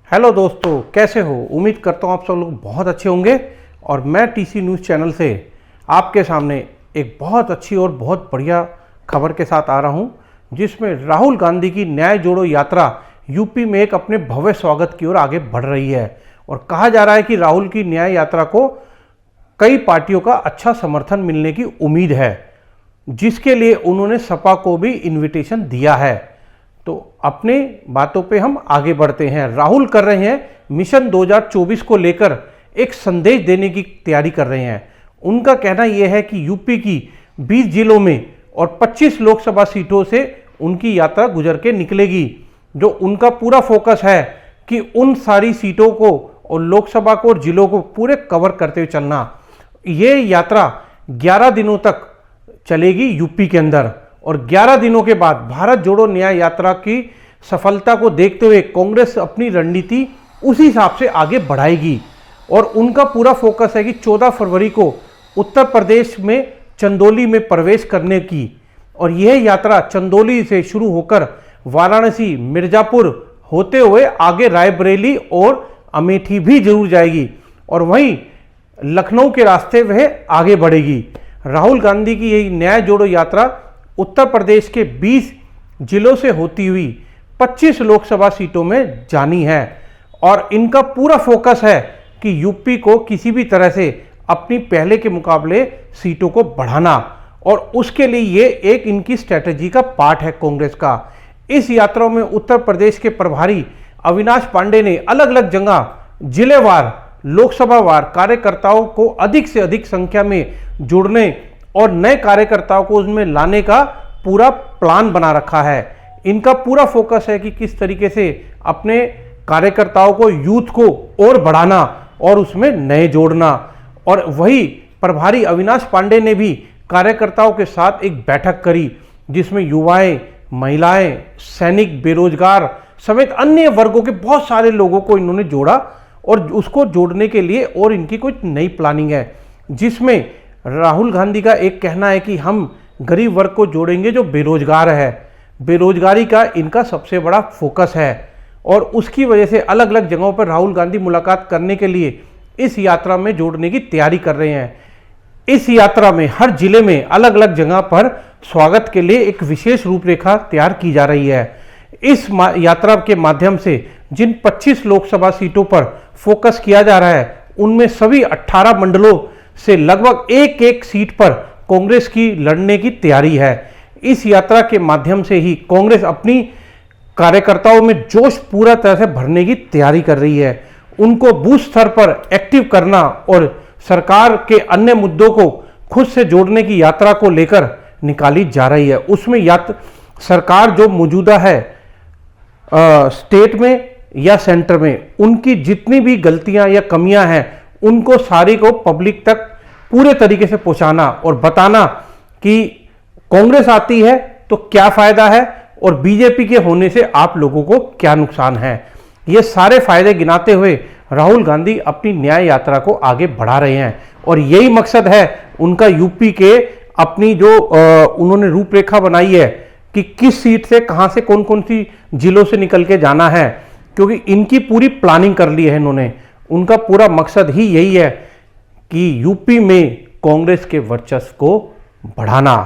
Hello दोस्तों, कैसे हो? उम्मीद करता हूँ आप सब लोग बहुत अच्छे होंगे। और मैं टीसी न्यूज़ चैनल से आपके सामने एक बहुत अच्छी और बहुत बढ़िया खबर के साथ आ रहा हूँ, जिसमें राहुल गांधी की न्याय जोड़ो यात्रा यूपी में एक अपने भव्य स्वागत की ओर आगे बढ़ रही है। और कहा जा रहा है कि राहुल की न्याय यात्रा को कई पार्टियों का अच्छा समर्थन मिलने की उम्मीद है, जिसके लिए उन्होंने सपा को भी इन्विटेशन दिया है। तो अपने बातों पे हम आगे बढ़ते हैं। राहुल कर रहे हैं मिशन 2024 को लेकर एक संदेश देने की तैयारी कर रहे हैं। उनका कहना यह है कि यूपी की 20 जिलों में और 25 लोकसभा सीटों से उनकी यात्रा गुजर के निकलेगी। जो उनका पूरा फोकस है कि उन सारी सीटों को और लोकसभा को और जिलों को पूरे कवर करते हुए चलना। ये यात्रा 11 दिनों तक चलेगी यूपी के अंदर, और 11 दिनों के बाद भारत जोड़ो न्याय यात्रा की सफलता को देखते हुए कांग्रेस अपनी रणनीति उसी हिसाब से आगे बढ़ाएगी। और उनका पूरा फोकस है कि 14 फरवरी को उत्तर प्रदेश में चंदौली में प्रवेश करने की, और यह यात्रा चंदौली से शुरू होकर वाराणसी, मिर्जापुर होते हुए आगे रायबरेली और अमेठी भी जरूर जाएगी, और वहीं लखनऊ के रास्ते वह आगे बढ़ेगी। राहुल गांधी की यही न्याय जोड़ो यात्रा उत्तर प्रदेश के 20 जिलों से होती हुई 25 लोकसभा सीटों में जानी है। और इनका पूरा फोकस है कि यूपी को किसी भी तरह से अपनी पहले के मुकाबले सीटों को बढ़ाना, और उसके लिए ये एक इनकी स्ट्रैटेजी का पार्ट है कांग्रेस का। इस यात्रा में उत्तर प्रदेश के प्रभारी अविनाश पांडे ने अलग अलग जगह जिलेवार, लोकसभावार कार्यकर्ताओं को अधिक से अधिक संख्या में जुड़ने और नए कार्यकर्ताओं को उसमें लाने का पूरा प्लान बना रखा है। इनका पूरा फोकस है कि किस तरीके से अपने कार्यकर्ताओं को, यूथ को और बढ़ाना और उसमें नए जोड़ना। और वही प्रभारी अविनाश पांडे ने भी कार्यकर्ताओं के साथ एक बैठक करी, जिसमें युवाएं, महिलाएं, सैनिक, बेरोजगार समेत अन्य वर्गों के बहुत सारे लोगों को इन्होंने जोड़ा। और उसको जोड़ने के लिए और इनकी कुछ नई प्लानिंग है, जिसमें राहुल गांधी का एक कहना है कि हम गरीब वर्ग को जोड़ेंगे जो बेरोजगार है। बेरोजगारी का इनका सबसे बड़ा फोकस है, और उसकी वजह से अलग अलग जगहों पर राहुल गांधी मुलाकात करने के लिए इस यात्रा में जोड़ने की तैयारी कर रहे हैं। इस यात्रा में हर जिले में अलग अलग जगह पर स्वागत के लिए एक विशेष रूपरेखा तैयार की जा रही है। इस यात्रा के माध्यम से जिन 25 लोकसभा सीटों पर फोकस किया जा रहा है, उनमें सभी 18 मंडलों से लगभग एक एक सीट पर कांग्रेस की लड़ने की तैयारी है। इस यात्रा के माध्यम से ही कांग्रेस अपनी कार्यकर्ताओं में जोश पूरा तरह से भरने की तैयारी कर रही है। उनको बूथ स्तर पर एक्टिव करना और सरकार के अन्य मुद्दों को खुद से जोड़ने की यात्रा को लेकर निकाली जा रही है। उसमें सरकार जो मौजूदा है स्टेट में या सेंटर में, उनकी जितनी भी गलतियां या कमियां हैं, उनको सारी को पब्लिक तक पूरे तरीके से पहुंचाना और बताना कि कांग्रेस आती है तो क्या फायदा है और बीजेपी के होने से आप लोगों को क्या नुकसान है। ये सारे फायदे गिनाते हुए राहुल गांधी अपनी न्याय यात्रा को आगे बढ़ा रहे हैं, और यही मकसद है उनका यूपी के अपनी जो उन्होंने रूपरेखा बनाई है कि किस सीट से कहां से कौन कौन सी जिलों से निकल के जाना है, क्योंकि इनकी पूरी प्लानिंग कर ली है इन्होंने। उनका पूरा मकसद ही यही है कि यूपी में कांग्रेस के वर्चस्व को बढ़ाना।